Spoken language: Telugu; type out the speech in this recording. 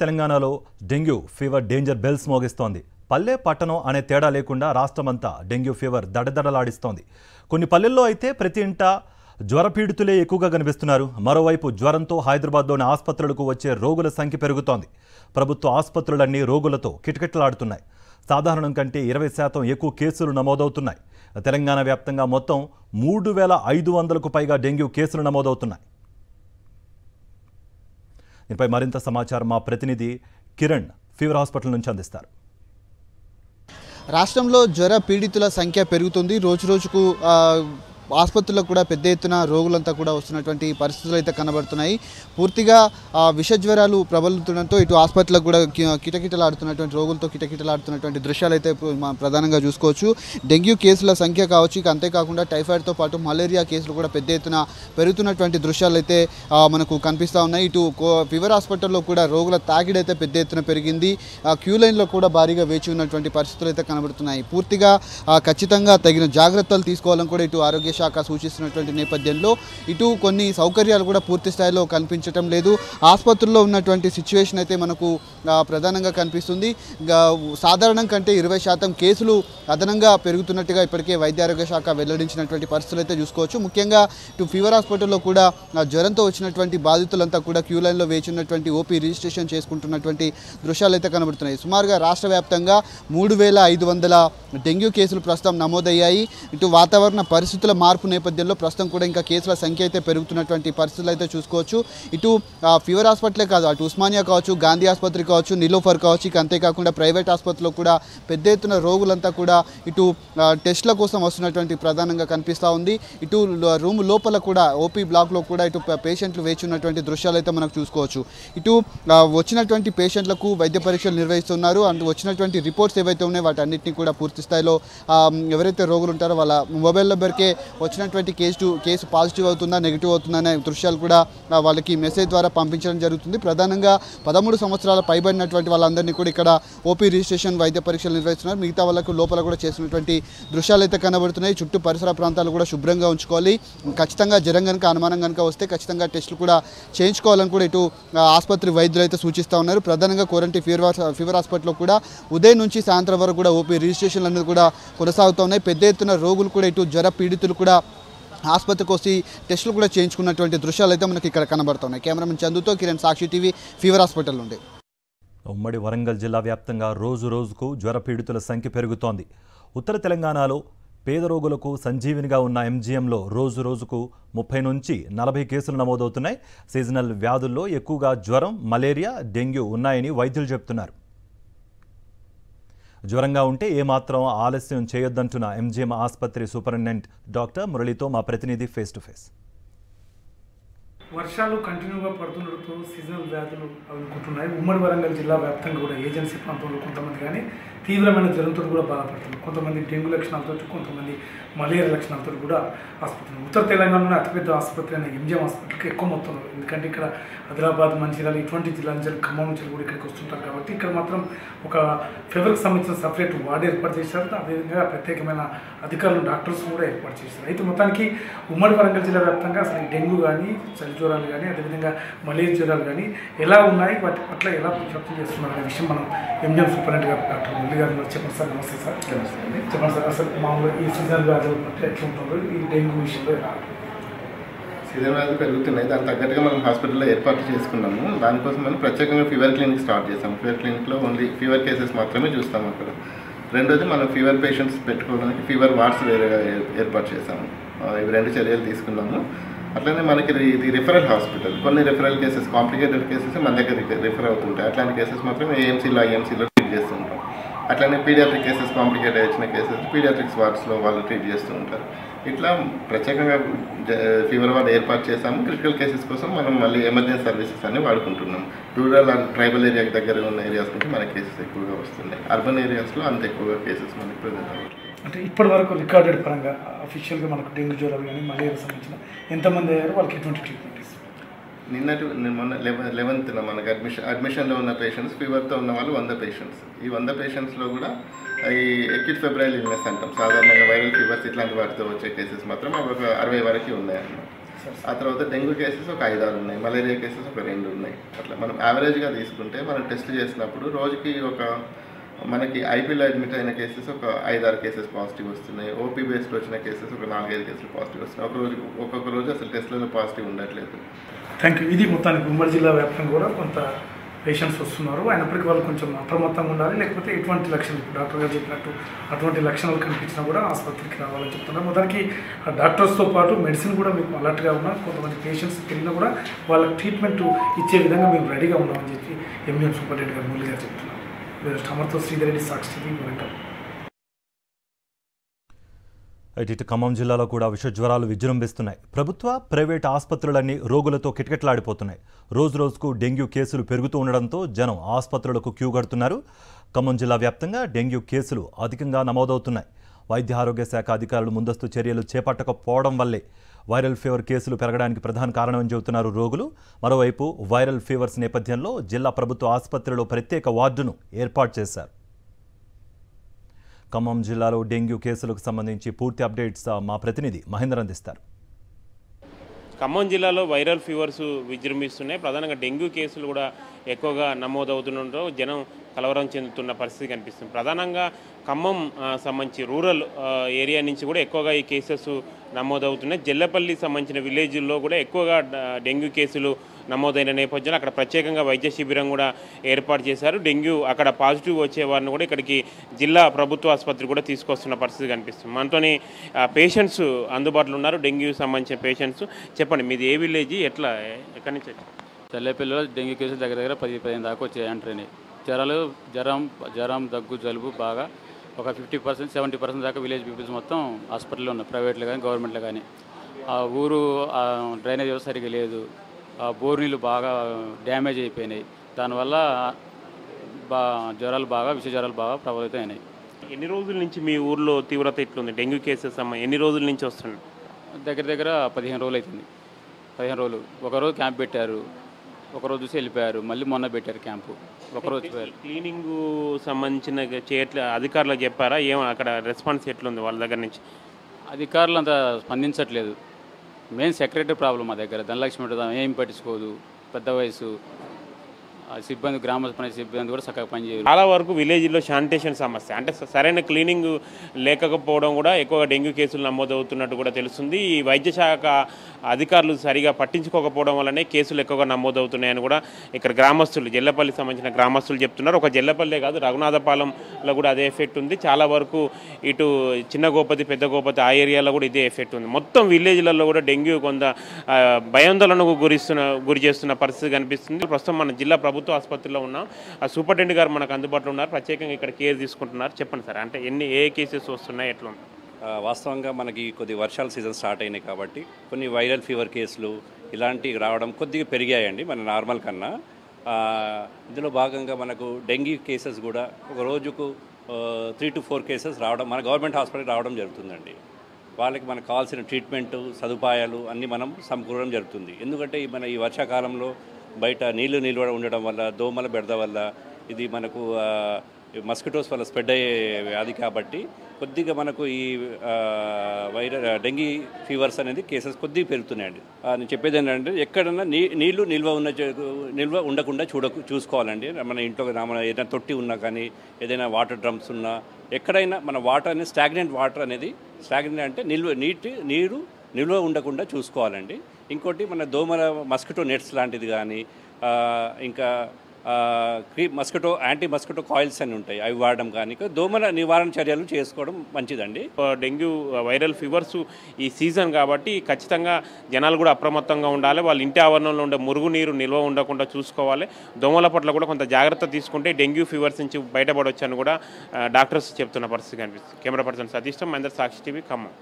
తెలంగాణలో డెంగ్యూ ఫీవర్ డేంజర్ బెల్స్ మోగిస్తోంది. పల్లె పట్టణం అనే తేడా లేకుండా రాష్ట్రమంతా డెంగ్యూ ఫీవర్ దడదడలాడిస్తోంది. కొన్ని పల్లెల్లో అయితే ప్రతి ఇంట జ్వరపీడితులే ఎక్కువగా కనిపిస్తున్నారు. మరోవైపు జ్వరంతో హైదరాబాద్లోని ఆసుపత్రులకు వచ్చే రోగుల సంఖ్య పెరుగుతోంది. ప్రభుత్వ ఆసుపత్రులన్నీ రోగులతో కిటకిటలాడుతున్నాయి. సాధారణం కంటే 20% ఎక్కువ కేసులు నమోదవుతున్నాయి. తెలంగాణ వ్యాప్తంగా మొత్తం 3500కు పైగా డెంగ్యూ కేసులు నమోదవుతున్నాయి. దీనిపై మరింత సమాచారం మా ప్రతినిధి కిరణ్ ఫీవర్ హాస్పిటల్ నుంచి అందిస్తారు. రాష్ట్రంలో జ్వర పీడితుల సంఖ్య పెరుగుతుంది. రోజు రోజుకు ఆసుపత్రులకు కూడా పెద్ద ఎత్తున రోగులంతా కూడా వస్తున్నటువంటి పరిస్థితులు అయితే కనబడుతున్నాయి. పూర్తిగా విష జ్వరాలు ప్రబలుతుండటంతో ఇటు ఆసుపత్రులకు కూడా కిటకిటలాడుతున్నటువంటి రోగులతో కిటకిటలాడుతున్నటువంటి దృశ్యాలు అయితే ప్రధానంగా చూసుకోవచ్చు. డెంగ్యూ కేసుల సంఖ్య కావచ్చు, అంతేకాకుండా టైఫాయిడ్తో పాటు మలేరియా కేసులు కూడా పెద్ద ఎత్తున పెరుగుతున్నటువంటి దృశ్యాలు అయితే మనకు కనిపిస్తూ ఉన్నాయి. ఇటు ఫీవర్ హాస్పిటల్లో కూడా రోగుల తాకిడి అయితే పెద్ద ఎత్తున పెరిగింది. క్యూ లైన్లో కూడా భారీగా వేచి ఉన్నటువంటి పరిస్థితులు అయితే కనబడుతున్నాయి. పూర్తిగా ఖచ్చితంగా తగిన జాగ్రత్తలు తీసుకోవాలని కూడా ఇటు ఆరోగ్య శాఖ సూచిస్తున్నటువంటి నేపథ్యంలో ఇటు కొన్ని సౌకర్యాలు కూడా పూర్తి స్థాయిలో కనిపించటం లేదు. ఆసుపత్రుల్లో ఉన్నటువంటి సిచ్యువేషన్ అయితే మనకు ప్రధానంగా కనిపిస్తుంది. సాధారణం కంటే 20% కేసులు అదనంగా పెరుగుతున్నట్టుగా ఇప్పటికే వైద్య ఆరోగ్య శాఖ వెల్లడించినటువంటి పరిస్థితులు అయితే చూసుకోవచ్చు. ముఖ్యంగా ఇటు ఫీవర్ హాస్పిటల్లో కూడా జ్వరంతో వచ్చినటువంటి బాధితులంతా కూడా క్యూ లైన్లో వేచి ఉన్నటువంటి ఓపీ రిజిస్ట్రేషన్ చేసుకుంటున్నటువంటి దృశ్యాలు అయితే కనబడుతున్నాయి. సుమారుగా రాష్ట్ర వ్యాప్తంగా 3500 డెంగ్యూ కేసులు ప్రస్తుతం నమోదయ్యాయి. ఇటు వాతావరణ పరిస్థితుల మార్పు నేపథ్యంలో ప్రస్తుతం కూడా ఇంకా కేసుల సంఖ్య అయితే పెరుగుతున్నటువంటి పరిస్థితులు అయితే చూసుకోవచ్చు. ఇటు ఫీవర్ హాస్పిటలే కాదు, అటు ఉస్మానియా కావచ్చు, గాంధీ ఆసుపత్రి కావచ్చు, నిలోఫర్ కావచ్చు, ఇక అంతేకాకుండా ప్రైవేట్ ఆసుపత్రిలో కూడా పెద్ద ఎత్తున రోగులంతా కూడా ఇటు టెస్టుల కోసం వస్తున్నటువంటి ప్రధానంగా కనిపిస్తూ ఉంది. ఇటు రూమ్ లోపల కూడా ఓపీ బ్లాక్లో కూడా ఇటు పేషెంట్లు వేచి ఉన్నటువంటి దృశ్యాలు అయితే మనకు చూసుకోవచ్చు. ఇటు వచ్చినటువంటి పేషెంట్లకు వైద్య పరీక్షలు నిర్వహిస్తున్నారు. అండ్ వచ్చినటువంటి రిపోర్ట్స్ ఏవైతే ఉన్నాయో వాటన్నిటిని కూడా పూర్తి స్థాయిలో ఎవరైతే రోగులు ఉంటారో వాళ్ళ మొబైల్ నెంబర్కే వచ్చినటువంటి కేసు పాజిటివ్ అవుతుందా నెగిటివ్ అవుతుందా అనే దృశ్యాలు కూడా వాళ్ళకి మెసేజ్ ద్వారా పంపించడం జరుగుతుంది. ప్రధానంగా 13 సంవత్సరాల పైబడినటువంటి వాళ్ళందరినీ కూడా ఇక్కడ ఓపీ రిజిస్ట్రేషన్ వైద్య పరీక్షలు నిర్వహిస్తున్నారు. మిగతా వాళ్ళకు లోపల కూడా చేసినటువంటి దృశ్యాలు అయితే కనబడుతున్నాయి. చుట్టూ పరిసర ప్రాంతాలు కూడా శుభ్రంగా ఉంచుకోవాలి. ఖచ్చితంగా జ్వరం కనుక అనుమానం కనుక వస్తే ఖచ్చితంగా టెస్టులు కూడా చేయించుకోవాలని కూడా ఇటు ఆసుపత్రి వైద్యులు అయితే సూచిస్తూ ఉన్నారు. ప్రధానంగా కోరంటీ ఫీవర్ హాస్పిటల్లో కూడా ఉదయం నుంచి సాయంత్రం వరకు కూడా ఓపీ రిజిస్ట్రేషన్లు అనేది కూడా కొనసాగుతూ ఉన్నాయి. పెద్ద ఎత్తున రోగులు కూడా ఇటు జ్వర పీడితులు కూడా ఆసుపత్రికి వచ్చి టెస్టులు కూడా చేయించుకున్నటువంటి దృశ్యాలు అయితే మనకి ఇక్కడ కనబడుతున్నాయి. కెమెరామెన్ చందుతో కిరణ్, సాక్షి టీవీ, ఫీవర్ హాస్పిటల్ నుండి. ఉమ్మడి వరంగల్ జిల్లా వ్యాప్తంగా రోజు రోజుకు జ్వర పీడితుల సంఖ్య పెరుగుతోంది. ఉత్తర తెలంగాణలో పేద రోగులకు సంజీవినిగా ఉన్న ఎంజీఎంలో రోజు రోజుకు 30 నుంచి 40 కేసులు నమోదవుతున్నాయి. సీజనల్ వ్యాధుల్లో ఎక్కువగా జ్వరం, మలేరియా, డెంగ్యూ ఉన్నాయని వైద్యులు చెబుతున్నారు. జ్వరంగా ఉంటే ఏమాత్రం ఆలస్యం చేయొద్దంటున్న ఎంజీఎం ఆసుపత్రి సూపరింటెండెంట్ డాక్టర్ మురళితో మా ప్రతినిధి ఫేస్ టు ఫేస్. వర్షాలు కంటిన్యూగా పడుతుండటంతో సీజనల్ వ్యాధులు అనుకుంటున్నాయి. ఉమ్మడి వరంగల్ జిల్లా వ్యాప్తంగా కూడా ఏజెన్సీ ప్రాంతంలో కొంతమంది కానీ తీవ్రమైన జ్వరంతో కూడా బాధపడుతున్నారు. కొంతమంది డెంగ్యూ లక్షణాలతో, కొంతమంది మలేరియా లక్షణాలతో కూడా ఆసుపత్రి. ఉత్తర తెలంగాణలోని అతిపెద్ద ఆసుపత్రి అయిన ఎంజీఎం హాస్పిటల్కి ఎక్కువ మొత్తంలో, ఎందుకంటే ఇక్కడ ఆదిలాబాద్, మంచిర్యాల ఇటువంటి జిల్లా నుంచి, ఖమ్మం నుంచి కూడా ఇక్కడికి వస్తుంటారు కాబట్టి ఇక్కడ మాత్రం ఒక ఫీవర్కి సంబంధించిన సపరేట్ వార్డు ఏర్పాటు చేశారు. అదేవిధంగా ప్రత్యేకమైన అధికారులు, డాక్టర్స్ కూడా ఏర్పాటు చేశారు. అయితే మొత్తానికి ఉమ్మడి వరంగల్ జిల్లా వ్యాప్తంగా అసలు డెంగ్యూ కానీ, చలి జ్వరాలు కానీ, అదేవిధంగా మలేరియా జ్వరాలు కానీ ఎలా ఉన్నాయి, వాటి పట్ల ఎలా జప్తు చేస్తున్నారు అనే విషయం మనం ఎంజీఎం సూపరింటెండెంట్ గారు డాక్టర్ మురళి గారు చెప్పండి సార్. నమస్తే సార్. నమస్తే అండి. చెప్పండి సార్, అసలు మామూలుగా ఈ సీజనల్ వ్యాధుల పట్ల ఎట్లా ఉంటుందో, ఈ డెంగ్యూ విషయంలో ఎలా? సీజన్ వ్యాధులు పెరుగుతున్నాయి. దానికి తగ్గట్టుగా మనం హాస్పిటల్లో ఏర్పాటు చేసుకున్నాము. దానికోసం మనం ప్రత్యేకంగా ఫీవర్ క్లినిక్ స్టార్ట్ చేసాం. ఫీవర్ క్లినిక్లో ఓన్లీ ఫీవర్ కేసెస్ మాత్రమే చూస్తాం అక్కడ. రెండోది మనం ఫీవర్ పేషెంట్స్ పెట్టుకోవడానికి ఫీవర్ వార్డ్స్ వేరేగా ఏర్పాటు చేసాము. ఇవి 2 చర్యలు తీసుకున్నాము. అట్లనే మనకి ఇది రిఫరల్ హాస్పిటల్. కొన్ని రిఫరల్ కేసెస్, కాంప్లికేటెడ్ కేసెస్ మన దగ్గర రిఫర్ అవుతుంటాయి. అట్లాంటి కేసెస్ మాత్రం ఏఎంసీలో, ఐఎంసీలో ట్రీట్ చేస్తుంటాం. అట్లనే పీడియాట్రిక్ కేసెస్, కాంప్లికేట్ వచ్చిన కేసెస్ పీడియాట్రిక్స్ వార్డ్స్లో వాళ్ళు ట్రీట్ చేస్తూ ఉంటారు. ఇట్లా ప్రత్యేకంగా ఫీవర్ వార్డ్ ఏర్పాటు చేసాము. క్రిటికల్ కేసెస్ కోసం మనం మళ్ళీ ఎమర్జెన్సీ సర్వీసెస్ అన్ని వాడుకుంటున్నాం. రూరల్ అండ్ ట్రైబల్ ఏరియా దగ్గర ఉన్న ఏరియాస్ నుంచి మన కేసెస్ ఎక్కువగా వస్తున్నాయి. అర్బన్ ఏరియాస్లో అంత ఎక్కువగా కేసెస్ మనకి ప్రజెంట్ అవ్వట్లేదు. అంటే ఇప్పటి వరకు రికార్డెడ్ పరంగా అఫీషియల్గా మనకు డెంగ్యూ జ్వరాలు కానీ, మలేరియా సంబంధించిన ఎంతమంది అయ్యారు, వాళ్ళకి ఎటువంటి ట్రీట్మెంట్ ఇస్తారు? మొన్న 11th మనకు అడ్మిషన్లో ఉన్న పేషెంట్స్, ఫీవర్తో ఉన్న వాళ్ళు 100 పేషెంట్స్. ఈ 100 పేషెంట్స్లో కూడా ఈ ఎక్యూట్ ఫెబ్రైల్ ఇల్నెస్ అంటాం, సాధారణంగా వైరల్ ఫీవర్స్ ఇట్లాంటి వాటితో వచ్చే కేసెస్ మాత్రం ఒక 60 వరకు ఉన్నాయన్నమాట. ఆ తర్వాత డెంగ్యూ కేసెస్ ఒక 5-6 ఉన్నాయి, మలేరియా కేసెస్ ఒక 2 ఉన్నాయి. అట్లా మనం యావరేజ్గా తీసుకుంటే మనం టెస్ట్ చేసినప్పుడు రోజుకి మనకి ఐపీలో అడ్మిట్ అయిన కేసెస్ ఒక 5-6 కేసెస్ పాజిటివ్ వస్తున్నాయి. ఓపీ బేస్డ్ వచ్చిన కేసెస్ ఒక 4-5 కేసులు పాజిటివ్ వస్తున్నాయి. ఒక్కొక్క రోజు అసలు టెస్ట్లలో పాజిటివ్ ఉండట్లేదు. Thank you. ఇది మొత్తానికి ఉమ్మడి జిల్లా వ్యాప్తంగా కూడా కొంత పేషెంట్స్ వస్తున్నారు. అయినప్పటికీ వాళ్ళు కొంచెం అప్రమత్తంగా ఉండాలి. లేకపోతే ఎటువంటి లక్షణాలు డాక్టర్ గారు చెప్పినట్టు అటువంటి లక్షణాలు కనిపించినా కూడా ఆసుపత్రికి రావాలని చెప్తున్నారు. మొత్తానికి డాక్టర్స్తో పాటు మెడిసిన్ కూడా మీకు అలర్ట్గా ఉన్నారు. కొంతమంది పేషెంట్స్ తిరిగినా కూడా వాళ్ళకి ట్రీట్మెంట్ ఇచ్చే విధంగా మేము రెడీగా ఉన్నామని చెప్పి ఎంఎం సూపరింటెండెంట్ గారు మురళి గారు చెప్తున్నారు. అమర్తో శ్రీధరెడ్డి, సాక్షి టీవీ, వరంగల్. ఇటు ఖమ్మం జిల్లాలో కూడా విష జ్వరాలు విజృంభిస్తున్నాయి. ప్రభుత్వ ప్రైవేట్ ఆసుపత్రులన్నీ రోగులతో కిటకిటలాడిపోతున్నాయి. రోజు రోజుకు డెంగ్యూ కేసులు పెరుగుతూ ఉండడంతో జనం ఆసుపత్రులకు క్యూ కడుతున్నారు. ఖమ్మం జిల్లా వ్యాప్తంగా డెంగ్యూ కేసులు అధికంగా నమోదవుతున్నాయి. వైద్య ఆరోగ్య శాఖ అధికారులు ముందస్తు చర్యలు చేపట్టకపోవడం వల్లే వైరల్ ఫీవర్ కేసులు పెరగడానికి ప్రధాన కారణమని చెబుతున్నారు రోగులు. మరోవైపు వైరల్ ఫీవర్స్ నేపథ్యంలో జిల్లా ప్రభుత్వ ఆసుపత్రిలో ప్రత్యేక వార్డును ఏర్పాటు చేశారు. ఖమ్మం జిల్లాలో డెంగ్యూ కేసులకు సంబంధించి పూర్తి అప్డేట్స్ మా ప్రతినిధి మహేందర్ అందిస్తారు. ఖమ్మం జిల్లాలో వైరల్ ఫీవర్స్ విజృంభిస్తున్నాయి. ప్రధానంగా డెంగ్యూ కేసులు కూడా ఎక్కువగా నమోదవుతుండటంతో జనం కలవరం చెందుతున్న పరిస్థితి కనిపిస్తుంది. ప్రధానంగా ఖమ్మం సంబంధించి రూరల్ ఏరియా నుంచి కూడా ఎక్కువగా ఈ కేసెస్ నమోదవుతున్నాయి. జెల్లపల్లికి సంబంధించిన విలేజ్ల్లో కూడా ఎక్కువగా డెంగ్యూ కేసులు నమోదైన నేపథ్యంలో అక్కడ ప్రత్యేకంగా వైద్య శిబిరం కూడా ఏర్పాటు చేశారు. డెంగ్యూ అక్కడ పాజిటివ్ వచ్చే వారిని కూడా ఇక్కడికి జిల్లా ప్రభుత్వ ఆసుపత్రి కూడా తీసుకొస్తున్న పరిస్థితి కనిపిస్తుంది. మనతోని పేషెంట్స్ అందుబాటులో ఉన్నారు, డెంగ్యూ సంబంధించిన పేషెంట్స్. చెప్పండి, మీది ఏ విలేజ్, ఎట్లా, ఎక్కడి నుంచి వచ్చి? చల్లేపల్లిలో డెంగ్యూ కేసులు దగ్గర 10-15 దాకా వచ్చాయి. ఎంట్రీని జ్వరం, దగ్గు, జలుబు బాగా ఒక 50%, 70% దాకా విలేజ్ పీపుల్స్ మొత్తం హాస్పిటల్లో ఉన్నారు, ప్రైవేట్లో కానీ గవర్నమెంట్లో కానీ. ఆ ఊరు డ్రైనేజ్ వ్యవస్థ సరిగ్గా లేదు, బోర్ నీళ్ళు బాగా డ్యామేజ్ అయిపోయినాయి. దానివల్ల విష జ్వరాలు బాగా ప్రభావితం అయినాయి. ఎన్ని రోజుల నుంచి మీ ఊర్లో తీవ్రత ఇట్లుంది డెంగ్యూ కేసెస్? ఎన్ని రోజుల నుంచి వస్తుంది? దగ్గర 15 రోజులు అవుతుంది. 15 రోజులు. ఒకరోజు క్యాంప్ పెట్టారు, ఒకరోజు చూసి వెళ్ళిపోయారు, మళ్ళీ మొన్న పెట్టారు క్యాంపు, ఒకరోజు క్లీనింగ్ సంబంధించిన అధికారులకు చెప్పారా? అక్కడ రెస్పాన్స్ ఎట్లుంది వాళ్ళ దగ్గర నుంచి? అధికారులు అంత స్పందించట్లేదు. మెయిన్ సెక్రటరీ ప్రాబ్లం మా దగ్గర. ధనలక్ష్మి ఏం పట్టించుకోదు, పెద్ద వయసు సిబ్బంది, గ్రామ పంచాయతీ సిబ్బంది కూడా చక్కగా పనిచేయరు. చాలా వరకు విలేజ్లో శానిటేషన్ సమస్య, అంటే సరైన క్లీనింగ్ లేకపోవడం కూడా ఎక్కువగా డెంగ్యూ కేసులు నమోదవుతున్నట్టు కూడా తెలుస్తుంది. ఈ వైద్య శాఖ అధికారులు సరిగా పట్టించుకోకపోవడం వల్లనే కేసులు ఎక్కువగా నమోదవుతున్నాయని కూడా ఇక్కడ గ్రామస్తులు, జెల్లపల్లికి సంబంధించిన గ్రామస్తులు చెప్తున్నారు. ఒక జెల్లపల్లే కాదు, రఘునాథపాలెంలో కూడా అదే ఎఫెక్ట్ ఉంది. చాలా వరకు ఇటు చిన్న గోపతి, పెద్ద గోపతి ఆ ఏరియాలో కూడా ఇదే ఎఫెక్ట్ ఉంది. మొత్తం విలేజ్లలో కూడా డెంగ్యూ కొంత భయాందోళనకు గురి చేస్తున్న పరిస్థితి కనిపిస్తుంది. ప్రస్తుతం మన జిల్లా ప్రభుత్వ ఆసుపత్రిలో ఉన్నాం. ఆ సూపరింటెండెంట్ గారు మనకు అందుబాటులో ఉన్నారు, ప్రత్యేకంగా ఇక్కడ కేర్ తీసుకుంటున్నారు. చెప్పండి సార్, అంటే ఏ కేసెస్ వస్తున్నాయి, ఎట్లా ఉంది? వాస్తవంగా మనకి కొద్ది వర్షాల సీజన్ స్టార్ట్ అయినాయి కాబట్టి కొన్ని వైరల్ ఫీవర్ కేసులు ఇలాంటివి రావడం కొద్దిగా పెరిగాయండి మన నార్మల్ కన్నా. ఇందులో భాగంగా మనకు డెంగ్యూ కేసెస్ కూడా ఒక రోజుకు 3 to 4 కేసెస్ రావడం మన గవర్నమెంట్ హాస్పిటల్కి రావడం జరుగుతుందండి. వాళ్ళకి మనకు కావాల్సిన ట్రీట్మెంటు, సదుపాయాలు అన్నీ మనం సమకూరడం జరుగుతుంది. ఎందుకంటే మన ఈ వర్షాకాలంలో బయట నీళ్లు నిల్వ ఉండడం వల్ల, దోమల బెడద వల్ల ఇది మనకు మస్కిటోస్ వల్ల స్ప్రెడ్ అయ్యే వ్యాధి కాబట్టి కొద్దిగా మనకు ఈ డెంగీ ఫీవర్స్ అనేది కేసెస్ కొద్దిగా పెరుగుతున్నాయండి. నేను చెప్పేది ఏంటంటే ఎక్కడన్నా నీళ్లు నిల్వ ఉండకుండా చూసుకోవాలండి. మన ఇంట్లో ఏదైనా తొట్టి ఉన్నా కానీ, ఏదైనా వాటర్ డ్రమ్స్ ఉన్నా, ఎక్కడైనా మన వాటర్ అనేది స్టాగ్నెంట్ వాటర్ అనేది, స్టాగ్నెంట్ అంటే నీరు నిల్వ ఉండకుండా చూసుకోవాలండి. ఇంకోటి మన దోమల మస్కిటో నెట్స్ లాంటిది కానీ, ఇంకా యాంటీ మస్కిటో కాయిల్స్ అని ఉంటాయి, అవి వాడడం కానీ దోమల నివారణ చర్యలు చేసుకోవడం మంచిదండి. డెంగ్యూ వైరల్ ఫీవర్స్ ఈ సీజన్ కాబట్టి ఖచ్చితంగా జనాలు కూడా అప్రమత్తంగా ఉండాలి. వాళ్ళ ఇంటి ఆవరణంలో ఉండే మురుగునీరు నిల్వ ఉండకుండా చూసుకోవాలి. దోమల పట్ల కూడా కొంత జాగ్రత్త తీసుకుంటే డెంగ్యూ ఫీవర్స్ నుంచి బయటపడవచ్చు అని కూడా డాక్టర్స్ చెప్తున్న పరిస్థితి కనిపిస్తుంది. కెమెరా పర్సన్ సతీష్, మహేందర్, సాక్షి టీవీ, ఖమ్మం.